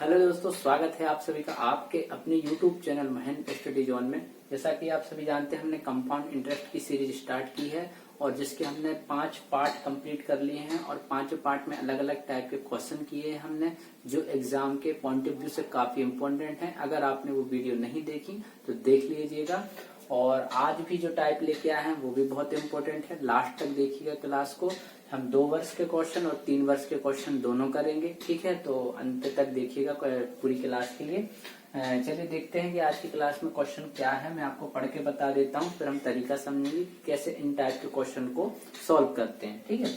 Hello दोस्तों, स्वागत है आप सभी का आपके अपने YouTube channel Mahendra study zone में। जैसा कि आप सभी जानते हैं, हमने कंपाउंड इंटरेस्ट की सीरीज स्टार्ट की है और जिसके हमने 5 पार्ट कंप्लीट कर लिए हैं और 5 पार्ट में अलग अलग टाइप के क्वेश्चन किए हैं हमने, जो एग्जाम के पॉइंट ऑफ व्यू से काफी इम्पोर्टेंट हैं। अगर आपने वो वीडियो नहीं देखी तो देख लीजिएगा। और आज भी जो टाइप लेके आए हैं वो भी बहुत इम्पोर्टेंट है, लास्ट तक देखिएगा क्लास को। हम 2 वर्ष के क्वेश्चन और 3 वर्ष के क्वेश्चन दोनों करेंगे, ठीक है? तो अंत तक देखिएगा पूरी क्लास के लिए। चलिए देखते हैं कि आज की क्लास में क्वेश्चन क्या है। मैं आपको पढ़ के बता देता हूँ, फिर हम तरीका समझेंगे कैसे इन टाइप के क्वेश्चन को सॉल्व करते हैं, ठीक है?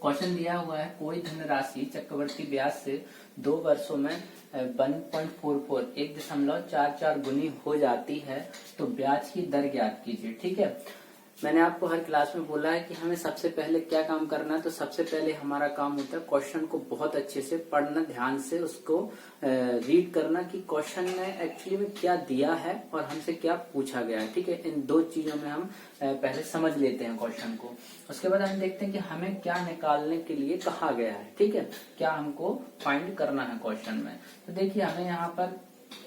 क्वेश्चन दिया हुआ है, कोई धनराशि चक्रवर्ती ब्याज से 2 वर्षों में 1.44 1.44 गुनी हो जाती है तो ब्याज की दर ज्ञात कीजिए, ठीक है? मैंने आपको हर क्लास में बोला है कि हमें सबसे पहले क्या काम करना है। तो सबसे पहले हमारा काम होता है क्वेश्चन को बहुत अच्छे से पढ़ना, ध्यान से उसको रीड करना कि क्वेश्चन में एक्चुअली में क्या दिया है और हमसे क्या पूछा गया है, ठीक है? इन 2 चीजों में हम पहले समझ लेते हैं क्वेश्चन को। उसके बाद हम देखते हैं कि हमें क्या निकालने के लिए कहा गया है, ठीक है? क्या हमको फाइंड करना है क्वेश्चन में। तो देखिए, हमें यहाँ पर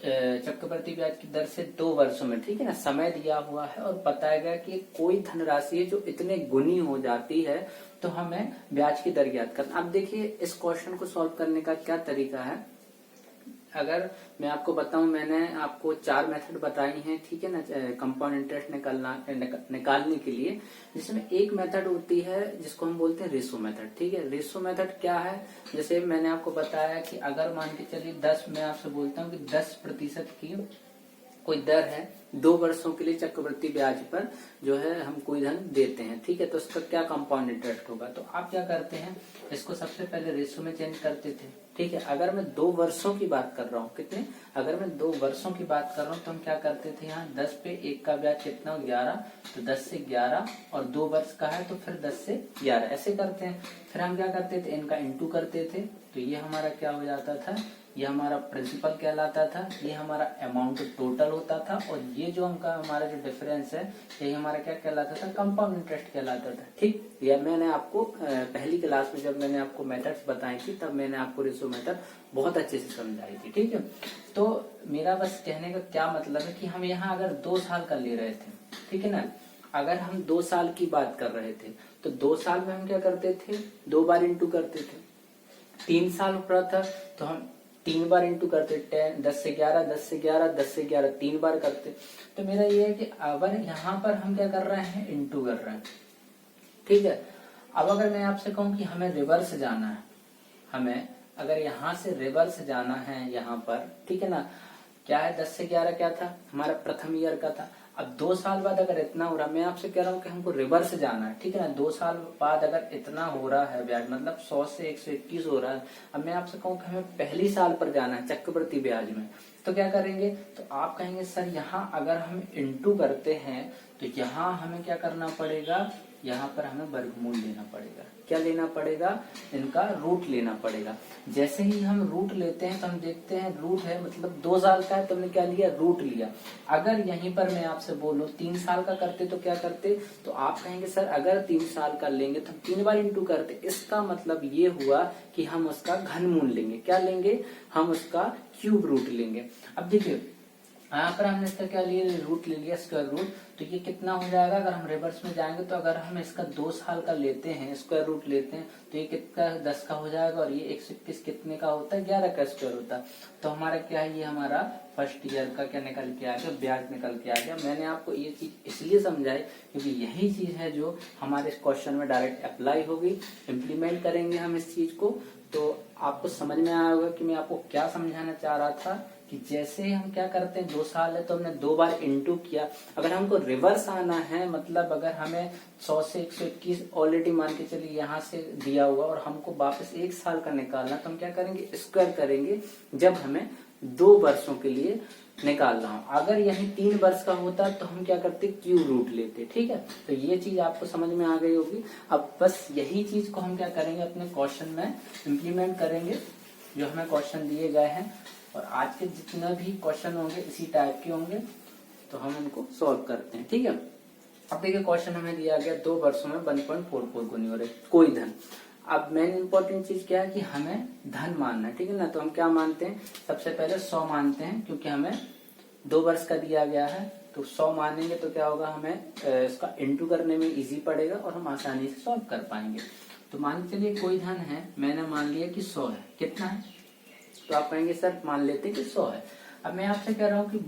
चक्रवर्ती ब्याज की दर से 2 वर्षों में, ठीक है ना, समय दिया हुआ है और बताया गया कि कोई धनराशि है जो इतने गुनी हो जाती है तो हमें ब्याज की दर ज्ञात करना। अब देखिए, इस क्वेश्चन को सॉल्व करने का क्या तरीका है। अगर मैं आपको बताऊं, मैंने आपको 4 मेथड बताई हैं, ठीक है ना, कंपाउंड इंटरेस्ट निकालने के लिए, जिसमें एक मेथड होती है जिसको हम बोलते हैं रेशो मेथड, ठीक है? रेशो मेथड क्या है, जैसे मैंने आपको बताया कि अगर मान के चलिए 10, मैं आपसे बोलता हूँ कि 10% की कोई दर है 2 वर्षों के लिए चक्रवृद्धि ब्याज पर जो है हम कोई धन देते हैं, ठीक है? तो उसका क्या कंपाउंड इंटरेस्ट होगा। तो आप क्या करते हैं, इसको सबसे पहले रेशो में चेंज करते थे, ठीक है? अगर मैं 2 वर्षों की बात कर रहा हूँ, कितने, अगर मैं 2 वर्षों की बात कर रहा हूँ तो हम क्या करते थे, यहाँ 10 पे 1 का ब्याज कितना, 11, तो 10 से 11, और 2 वर्ष का है तो फिर 10 से 11 ऐसे करते हैं। फिर हम क्या करते थे, इनका इंटू करते थे, तो ये हमारा क्या हो जाता था, ये हमारा प्रिंसिपल कहलाता था, ये हमारा अमाउंट टोटल होता था, और ये जो हमारा जो डिफरेंस है ये हमारा क्या कहलाता था, कंपाउंड इंटरेस्ट कहलाता था, ठीक? या मैंने आपको पहली क्लास में जब मैंने आपको मेथड्स बताई थी तब मैंने आपको रेशो मेथड बहुत अच्छे से समझाई थी, ठीक है? तो मेरा बस कहने का क्या मतलब है कि हम यहाँ अगर 2 साल का ले रहे थे, ठीक है ना, अगर हम 2 साल की बात कर रहे थे तो 2 साल में हम क्या करते थे, 2 बार इंटू करते थे। 3 साल हो रहा था तो हम 3 बार इंटू करते, 10 से 11, 10 से 11, 10 से 11 3 बार करते। तो मेरा ये है कि अगर यहाँ पर हम क्या कर रहे हैं, इंटू कर रहे हैं, ठीक है? अब अगर मैं आपसे कहूँ कि हमें रिवर्स जाना है, हमें अगर यहाँ से रिवर्स जाना है यहाँ पर, ठीक है ना, क्या है, 10 से 11 क्या था, हमारा प्रथम ईयर का था। अब 2 साल बाद अगर इतना हो रहा, मैं आपसे कह रहा हूँ कि हमको रिवर्स जाना है, ठीक है ना, 2 साल बाद अगर इतना हो रहा है ब्याज, मतलब 100 से 121 हो रहा है। अब मैं आपसे कहूँ कि हमें पहली साल पर जाना है चक्रवृद्धि ब्याज में, तो क्या करेंगे, तो आप कहेंगे सर यहाँ अगर हम इंटू करते हैं तो यहाँ हमें क्या करना पड़ेगा, यहाँ पर हमें वर्गमूल लेना पड़ेगा। क्या लेना पड़ेगा, इनका रूट लेना पड़ेगा। जैसे ही हम रूट लेते हैं तो हम देखते हैं रूट है मतलब 2 साल का है तो हमने क्या लिया, रूट लिया। अगर यहीं पर मैं आपसे बोलूं 3 साल का करते तो क्या करते, तो आप कहेंगे सर अगर 3 साल का लेंगे तो 3 बार इंटू करते। इसका मतलब ये हुआ कि हम उसका घनमूल लेंगे। क्या लेंगे, हम उसका क्यूब रूट लेंगे। अब देखिए, यहाँ पर हमने इसका क्या लिए, रूट ले लिया, स्क्वायर रूट। तो ये कितना हो जाएगा, अगर हम रिवर्स में जाएंगे तो अगर हम इसका 2 साल का लेते हैं, स्क्वायर रूट लेते हैं, तो ये कितना 10 का हो जाएगा, और ये 121 कितने का होता है, 11 का स्क्वायर होता है। तो हमारा क्या है, ये हमारा फर्स्ट ईयर का क्या निकल के आ गया, ब्याज निकल के आ गया। मैंने आपको ये चीज इसलिए समझाई क्योंकि यही चीज है जो हमारे इस क्वेश्चन में डायरेक्ट अप्लाई होगी। इम्प्लीमेंट करेंगे हम इस चीज को, तो आपको समझ में आया होगा कि मैं आपको क्या समझाना चाह रहा था। कि जैसे हम क्या करते हैं, 2 साल है तो हमने 2 बार इंटू किया। अगर हमको रिवर्स आना है, मतलब अगर हमें 100 से 121 ऑलरेडी मान के चलिए यहाँ से दिया हुआ और हमको वापस 1 साल का निकालना, तो हम क्या करेंगे, स्क्वायर करेंगे जब हमें 2 वर्षों के लिए निकालना हो। अगर यही 3 वर्ष का होता तो हम क्या करते, क्यूब रूट लेते, ठीक है? तो ये चीज आपको समझ में आ गई होगी। अब बस यही चीज को हम क्या करेंगे, अपने क्वेश्चन में इम्प्लीमेंट करेंगे जो हमें क्वेश्चन दिए गए हैं। और आज के जितने भी क्वेश्चन होंगे इसी टाइप के होंगे, तो हम इनको सॉल्व करते हैं, ठीक है? अब देखिए, क्वेश्चन हमें दिया गया 2 वर्षों में 1.44 गुनी हो रहे कोई धन। अब मेन इंपॉर्टेंट चीज क्या है कि हमें धन मानना है, ठीक है ना। तो हम क्या मानते हैं, सबसे पहले 100 मानते हैं, क्योंकि हमें 2 वर्ष का दिया गया है। तो 100 मानेंगे तो क्या होगा, हमें इसका इंटू करने में इजी पड़ेगा और हम आसानी से सॉल्व कर पाएंगे। तो मान के चलिए कोई धन है, मैंने मान लिया कि 100 है। कितना है, तो आप कहेंगे सर मान लेते हैं कि 100 है। अब मैं आपसे कह रहा हूँ कि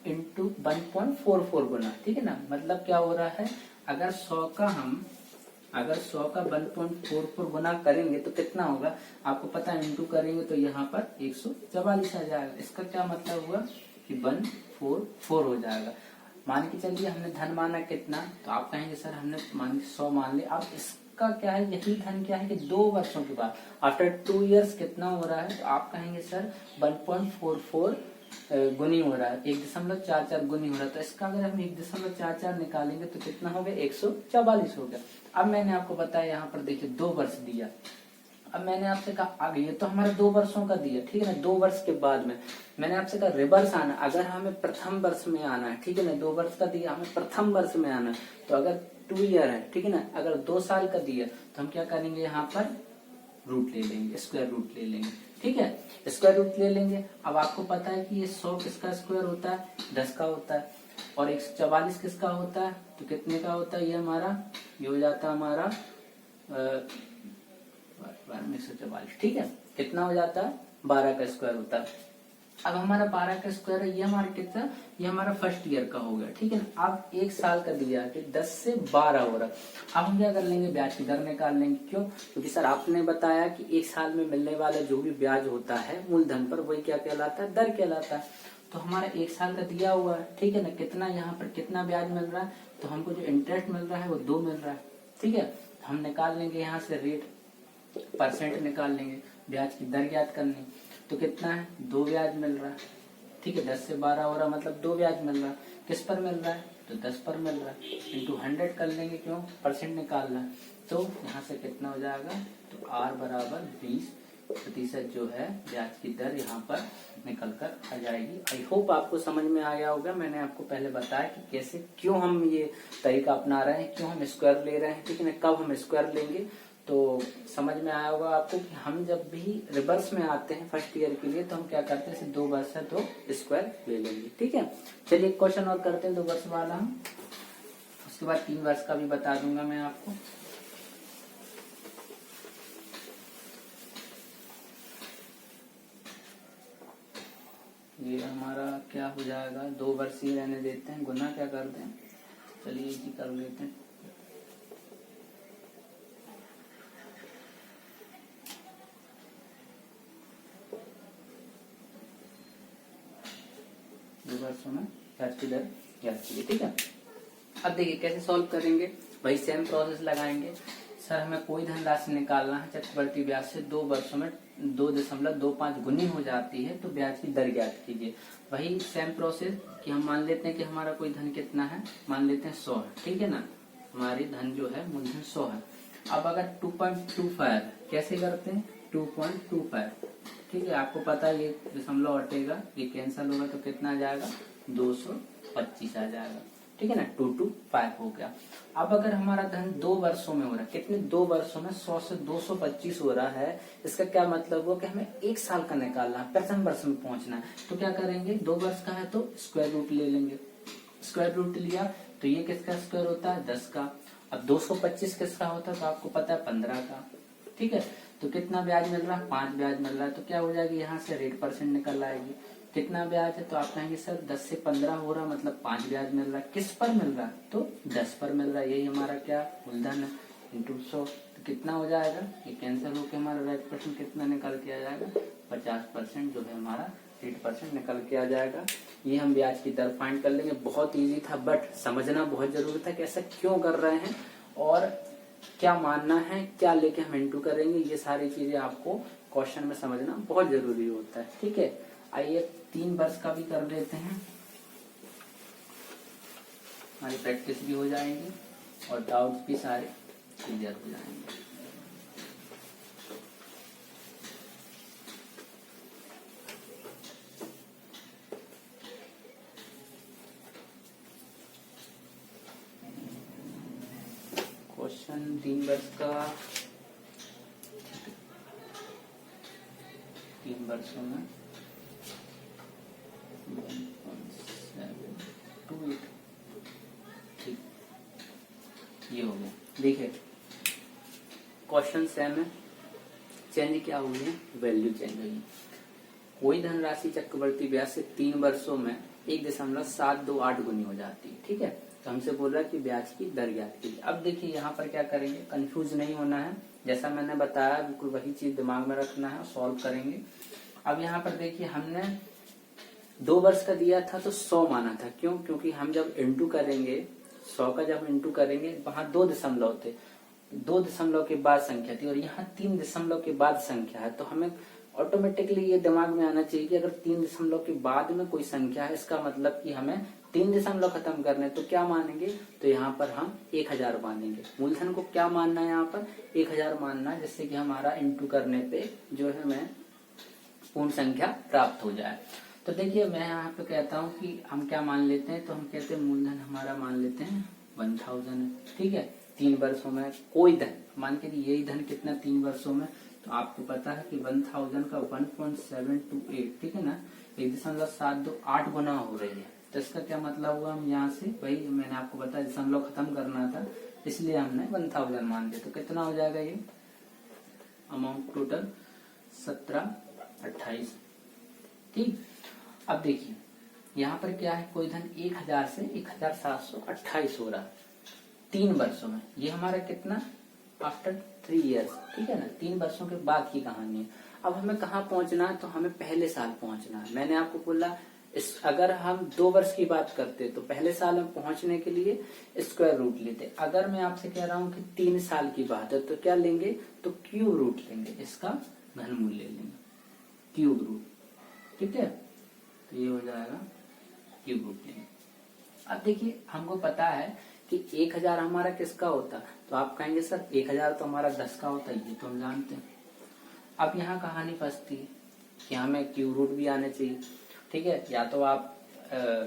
1.44 गुना, ठीक है ना। मतलब क्या हो रहा है, अगर 100 का 1.44 गुना करेंगे तो कितना होगा, आपको पता है, इंटू करेंगे तो यहाँ पर 144 आ जाएगा। इसका क्या मतलब हुआ कि 144 हो जाएगा। मान के चलिए हमने धन माना कितना, तो आप कहेंगे सर हमने मान 100 मान लिया। अब इसका क्या है, यही धन क्या है कि 2 वर्षों के बाद आफ्टर 2 इयर्स कितना हो रहा है, तो आप कहेंगे सर 1.44 गुनी हो रहा है, 1.44 गुनी हो रहा है। तो इसका अगर हम 1.44 निकालेंगे तो कितना हो गया, 144 हो गया। अब मैंने आपको बताया यहाँ पर देखिए 2 वर्ष दिया। अब मैंने आपसे कहा आगे, ये तो हमारा 2 वर्षों का दिया, ठीक है ना। 2 वर्ष के बाद में मैंने आपसे कहा रिवर्स आना, अगर हमें प्रथम वर्ष में आना है, ठीक है ना। 2 वर्ष का दिया, हमें प्रथम वर्ष में आना है। तो अगर 2 ईयर है, ठीक है ना, अगर 2 साल का दिया तो हम क्या करेंगे, यहाँ पर रूट ले लेंगे, स्क्वायर रूट ले लेंगे, ठीक है, स्क्वायर रूट ले लेंगे। अब आपको पता है कि ये 100 किसका स्क्वायर होता है, 10 का होता है, और 144 किसका होता है, तो कितने का होता है, ये हमारा ये हो जाता है हमारा 144, ठीक है। कितना हो जाता है, 12 का स्क्वायर होता है। अब हमारा 12 का स्क्वायर है, ये हमारा कितना, ये हमारा फर्स्ट ईयर का हो गया, ठीक है ना। अब 1 साल का दिया कि 10 से 12 हो रहा है। अब हम क्या कर लेंगे, ब्याज की दर निकाल लेंगे। क्यों, क्योंकि सर आपने बताया कि 1 साल में मिलने वाला जो भी ब्याज होता है मूलधन पर, वही क्या कहलाता है, दर कहलाता है। तो हमारा 1 साल का दिया हुआ है, ठीक है ना। कितना यहाँ पर कितना ब्याज मिल रहा है, तो हमको जो इंटरेस्ट मिल रहा है वो 2 मिल रहा है, ठीक है। हम निकाल लेंगे यहाँ से रेट, परसेंट निकाल लेंगे, ब्याज की दर ज्ञात करनी। तो कितना है, 2 ब्याज मिल रहा है, ठीक है। 10 से 12 हो रहा है, मतलब 2 ब्याज मिल रहा है। किस पर मिल रहा है, तो 10 पर मिल रहा है। इंटू 100 कर लेंगे, क्यों, परसेंट निकालना है। तो यहाँ से कितना हो जाएगा, तो R बराबर 20% जो है ब्याज की दर यहाँ पर निकल कर आ जाएगी। आई होप आपको समझ में आया होगा। मैंने आपको पहले बताया कि कैसे, क्यों हम ये तरीका अपना रहे हैं, क्यों हम स्क्वायर ले रहे हैं, ठीक है ना, कब हम स्क्वायर लेंगे। तो समझ में आया होगा आपको कि हम जब भी रिवर्स में आते हैं फर्स्ट ईयर के लिए, तो हम क्या करते हैं, 2 वर्ष है तो स्क्वायर ले लेंगे, ठीक है। चलिए क्वेश्चन और करते हैं 2 वर्ष वाला हम, उसके बाद 3 वर्ष का भी बता दूंगा मैं आपको। ये हमारा क्या हो जाएगा, 2 वर्ष ही रहने देते हैं, गुना क्या करते हैं, चलिए इसी कर लेते हैं। वर्षों में ब्याज की दर ज्ञात कीजिए, ठीक है। अब देखिए कैसे सॉल्व करेंगे, वही सेम प्रोसेस लगाएंगे। सर हमें कोई धनराशि निकालना है चक्रवर्ती ब्याज से 2 वर्षों में 2.25 गुनी हो जाती है, तो ब्याज की दर ज्ञात कीजिए। वही सेम प्रोसेस कि हम मान लेते हैं कि हमारा कोई धन कितना है, मान लेते हैं 100 है, ठीक है ना। हमारी धन जो है मूलधन 100 है। अब अगर 2.25 कैसे करते हैं, 2.25, ठीक है। आपको पता है ये दशमलव हटेगा, ये कैंसिल होगा, तो कितना आ जाएगा, 225 आ जाएगा, ठीक है ना। 225 हो गया। अब अगर हमारा धन 2 वर्षों में हो रहा है, कितने, 2 वर्षों में 100 से 225 हो रहा है, इसका क्या मतलब हुआ कि हमें 1 साल का निकालना है, प्रथम वर्ष में पहुंचना है। तो क्या करेंगे, 2 वर्ष का है तो स्क्वायर रूट ले लेंगे। स्क्वायर रूट लिया तो ये किसका स्क्वायर होता है, 10 का। अब 225 किसका होता है, तो आपको पता है 15 का, ठीक है। तो कितना ब्याज मिल रहा है, 5 ब्याज मिल रहा है। तो क्या हो जाएगी, यहाँ से रेट परसेंट निकल आएगी। कितना ब्याज है, तो आप कहेंगे सर 10 से 15 हो रहा, मतलब 5 ब्याज मिल रहा है। किस पर मिल रहा है, तो 10 पर मिल रहा है। यही हमारा क्या मूलधन है, इंटू 100। तो कितना हो जाएगा, ये कैंसिल होकर हमारा रेट परसेंट कितना निकल के आ जाएगा, 50% जो है हमारा रेट परसेंट निकल के आ जाएगा। ये हम ब्याज की दर फाइंड कर लेंगे। बहुत इजी था, बट समझना बहुत जरूरी था कि ऐसा क्यों कर रहे हैं और क्या मानना है, क्या लेके हम इंटू करेंगे। ये सारी चीजें आपको क्वेश्चन में समझना बहुत जरूरी होता है, ठीक है। आइए 3 वर्ष का भी कर लेते हैं, हमारी प्रैक्टिस भी हो जाएगी और डाउट्स भी सारे क्लियर हो जाएंगे। क्वेश्चन 3 वर्ष का वर्षों में 1.728। ठीक, ये हो गया। देखिए क्वेश्चन सेम है, चेंज क्या हुई है, वैल्यू चेंज हुई है। कोई धनराशि चक्रवर्ती ब्याज से 3 वर्षों में 1.728 गुनी हो जाती है। ठीक है, तो हमसे बोल रहा है कि ब्याज की दर ज्ञात कीजिए। अब देखिए यहाँ पर क्या करेंगे, कंफ्यूज नहीं होना है, जैसा मैंने बताया बिल्कुल वही चीज दिमाग में रखना है, सॉल्व करेंगे। अब यहाँ पर देखिए हमने 2 वर्ष का दिया था तो 100 माना था, क्यों? क्योंकि हम जब इंटू करेंगे 100 का, जब इंटू करेंगे वहां 2 दशमलव थे, 2 दशमलव के बाद संख्या थी, और यहाँ 3 दशमलव के बाद संख्या है। तो हमें ऑटोमेटिकली ये दिमाग में आना चाहिए कि अगर 3 दशमलव के बाद में कोई संख्या है, इसका मतलब कि हमें 3 दशमलव खत्म करने, तो क्या मानेंगे, तो यहाँ पर हम 1000 मानेंगे। मूलधन को क्या मानना है, यहाँ पर 1000 मानना है, जिससे कि हमारा इंटू करने पे जो है हमें पूर्ण संख्या प्राप्त हो जाए। तो देखिए मैं यहाँ पे कहता हूँ कि हम क्या मान लेते हैं, तो हम कहते हैं मूलधन हमारा मान लेते हैं 1000 है। ठीक है, 3 वर्षों में कोई धन, मान के यही धन कितना 3 वर्षों में, तो आपको पता है कि 1000 का 1.728, ठीक है ना, 1.728 गुना हो रही है। तो इसका क्या मतलब हुआ, हम यहाँ से वही मैंने आपको बताया दशमलव खत्म करना था, इसलिए हमने 1000 मान दिया। तो कितना हो जाएगा ये अमाउंट टोटल 1728। ठीक, अब देखिए यहाँ पर क्या है, कोई धन 1000 से 1728 हो रहा 3 वर्षों में। ये हमारा कितना, आफ्टर 3 इयर्स। ठीक है ना, 3 वर्षों के बाद की कहानी है। अब हमें कहाँ पहुंचना है, तो हमें पहले साल पहुंचना है। मैंने आपको बोला अगर हम 2 वर्ष की बात करते तो पहले साल में पहुंचने के लिए स्क्वायर रूट लेते। अगर मैं आपसे कह रहा हूँ कि 3 साल की बात है, तो क्या लेंगे, तो क्यूब रूट लेंगे, इसका घनमूल ले लेंगे, क्यूब रूट। ठीक है, तो ये हो जाएगा क्यूब रूट लेंगे। अब देखिए हमको पता है कि 1000 हमारा किसका होता, तो आप कहेंगे सर 1000 तो हमारा 10 का होता है, ये तो हम जानते हैं। अब यहाँ कहानी फंसती है कि हमें क्यूब रूट भी आने चाहिए। ठीक है, या तो आप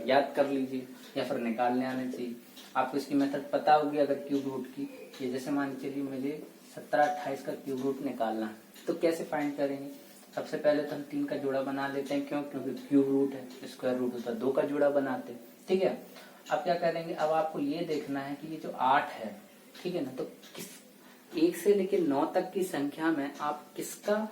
याद कर लीजिए या फिर निकालने आने चाहिए। आपको इसकी मेथड पता होगी अगर क्यूब रूट की। ये जैसे मान चलिए मुझे 1728 का क्यूब रूट निकालना है, तो कैसे फाइंड करेंगे। सबसे पहले तो हम 3 का जोड़ा बना लेते हैं, क्यों, क्योंकि क्यूब रूट है, स्क्वायर रूट होता है 2 का जोड़ा बनाते। ठीक है, अब क्या करेंगे, अब आपको ये देखना है कि ये जो 8 है, ठीक है ना, तो किस 1 से लेकर 9 तक की संख्या में आप किसका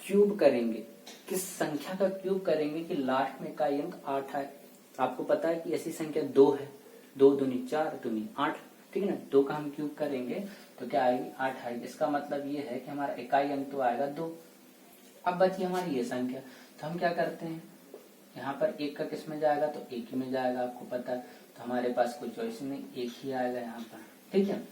क्यूब करेंगे, किस संख्या का क्यूब करेंगे कि लास्ट में इकाई अंक 8 आए। आपको पता है कि ऐसी संख्या 2 है, 2 दूनी 4 दूनी 8। ठीक है ना, 2 का हम क्यूब करेंगे तो क्या आएगी, 8 आएगी। इसका मतलब ये है कि हमारा इकाई अंक तो आएगा 2। अब बची हमारी ये संख्या, तो हम क्या करते हैं, यहाँ पर 1 का किस में जाएगा, तो 1 ही में जाएगा, आपको पता है। तो हमारे पास कोई चॉइस नहीं, 1 ही आएगा यहाँ पर। ठीक है,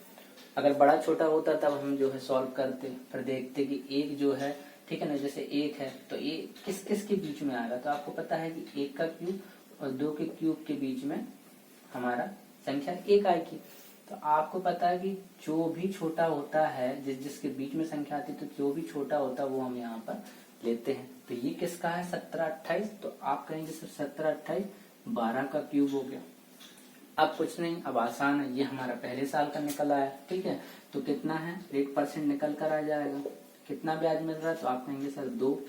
अगर बड़ा छोटा होता तब हम जो है सॉल्व करते, फिर देखते कि 1 जो है, ठीक है ना, जैसे 1 है तो ये किस किस के बीच में आएगा, तो आपको पता है कि 1 का क्यूब और 2 के क्यूब के बीच में हमारा संख्या 1 आएगी। तो आपको पता है कि जो भी छोटा होता है, जिसके बीच में संख्या आती है, तो जो भी छोटा होता है वो हम यहाँ पर लेते हैं। तो ये किसका है, 1728। तो आप कहेंगे सर 1728 12 का क्यूब हो गया। अब कुछ नहीं, अब आसान है, ये हमारा पहले साल का निकल आया। ठीक है, तो कितना है, 8% निकल कर आ जाएगा। कितना ब्याज मिल रहा है, तो आप कहेंगे सर 2।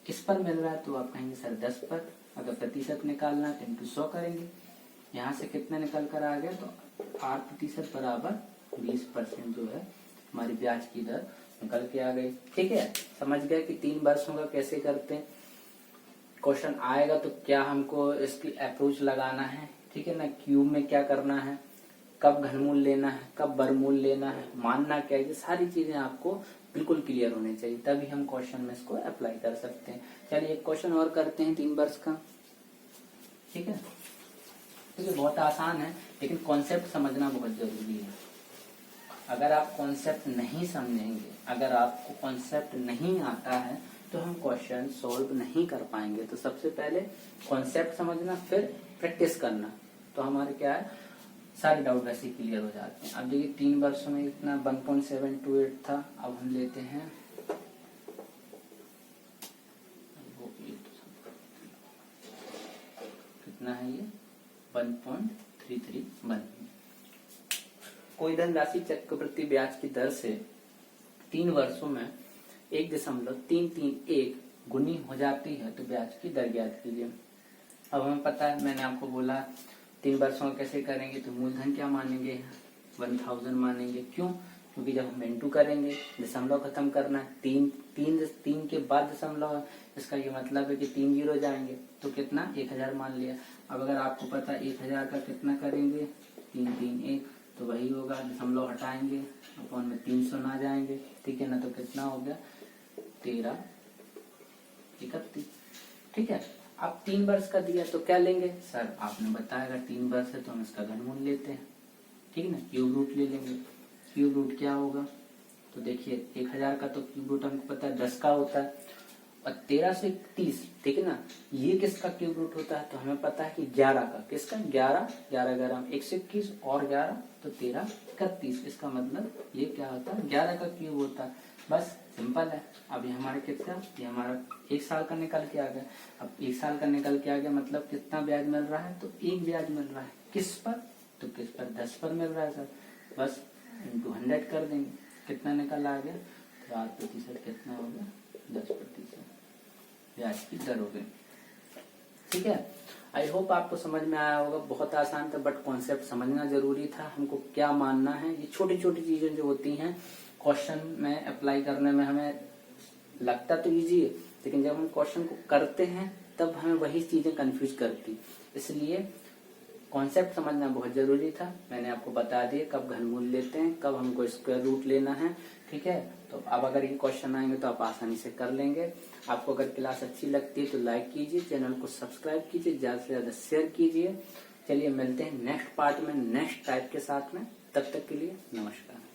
किस पर मिल रहा है, तो आप कहेंगे सर 10 पर। अगर प्रतिशत निकालना है तो इंटू 100 करेंगे। यहाँ से कितना निकल कर आ गया, तो 8% बराबर 20% जो है हमारी ब्याज की दर निकल के आ गई। ठीक है, समझ गए कि 3 वर्षों का कैसे करते हैं। क्वेश्चन आएगा तो क्या हमको इसकी अप्रोच लगाना है, ठीक है ना, क्यूब में क्या करना है, कब घनमूल लेना है, कब वर्गमूल लेना है, मानना क्या है, ये सारी चीजें आपको बिल्कुल क्लियर होनी चाहिए, तभी हम क्वेश्चन में इसको अप्लाई कर सकते हैं। चलिए एक क्वेश्चन और करते हैं 3 वर्ष का। ठीक है, क्योंकि बहुत आसान है, लेकिन कॉन्सेप्ट समझना बहुत जरूरी है। अगर आप कॉन्सेप्ट नहीं समझेंगे, अगर आपको कॉन्सेप्ट नहीं आता है, तो हम क्वेश्चन सॉल्व नहीं कर पाएंगे। तो सबसे पहले कॉन्सेप्ट समझना, फिर प्रैक्टिस करना, तो हमारे क्या है, सारे डाउट वैसे क्लियर हो जाते हैं। अब देखिए 3 वर्षों में इतना 1.728 था, अब हम लेते हैं कितना है ये 1.331। कोई धनराशि चक्रवृद्धि ब्याज की दर से 3 वर्षों में 1.331 गुनी हो जाती है तो ब्याज की दर ज्ञात कीजिए। अब हमें पता है, मैंने आपको बोला 3 वर्षों कैसे करेंगे, तो मूलधन क्या मानेंगे, 1000 मानेंगे। क्यों? क्योंकि जब हम इंटू करेंगे, दशमलव खत्म करना है, तीन के बाद दशमलव है, इसका ये मतलब है कि 3 जीरो जाएंगे, तो कितना 1000 मान लिया। अब अगर आपको पता 1000 का कितना करेंगे, 3 3 1, तो वही होगा, दशमलव हटाएंगे, अपॉन में 300 ना जाएंगे, ठीक है ना, तो कितना हो गया 13 31। ठीक है, अब 3 वर्ष का दिया तो क्या लेंगे सर, आपने बताया अगर 3 वर्ष है तो हम इसका घनमूल लेते हैं, ठीक है ना, क्यूब रूट ले लेंगे। क्यूब रूट क्या होगा, तो देखिए 1000 का तो क्यूब रूट हमको पता है 10 का होता है, और 13 से 30, ठीक है ना, ये किसका क्यूब रूट होता है, तो हमें पता है कि 11 का, किसका 11 11 11 121 और 11 तो 13 31, इसका मतलब ये क्या होता है 11 का क्यूब होता है। बस सिंपल है। अब ये हमारे कितना, ये हमारा 1 साल का निकल के आ गया। अब 1 साल का निकल के आ गया मतलब कितना ब्याज मिल रहा है, तो 1 ब्याज मिल रहा है, किस पर, तो किस पर 10 पर मिल रहा है सर, बस इंटू 100 कर देंगे, कितना निकल आ गया, तो 8% कितना हो गया 10% ब्याज की दर हो गई। ठीक है, आई होप आपको समझ में आया होगा। बहुत आसान था बट कॉन्सेप्ट समझना जरूरी था, हमको क्या मानना है। ये छोटी छोटी चीजें जो होती हैं क्वेश्चन में अप्लाई करने में हमें लगता तो इजी है, लेकिन जब हम क्वेश्चन को करते हैं तब हमें वही चीजें कंफ्यूज करती, इसलिए कॉन्सेप्ट समझना बहुत जरूरी था। मैंने आपको बता दिया कब घनमूल लेते हैं, कब हमको स्क्वायर रूट लेना है, ठीक है। तो अब अगर ये क्वेश्चन आएंगे तो आप आसानी से कर लेंगे। आपको अगर क्लास अच्छी लगती है तो लाइक कीजिए, चैनल को सब्सक्राइब कीजिए, ज्यादा से ज्यादा शेयर कीजिए। चलिए मिलते हैं नेक्स्ट पार्ट में नेक्स्ट टाइप के साथ में, तब तक के लिए नमस्कार।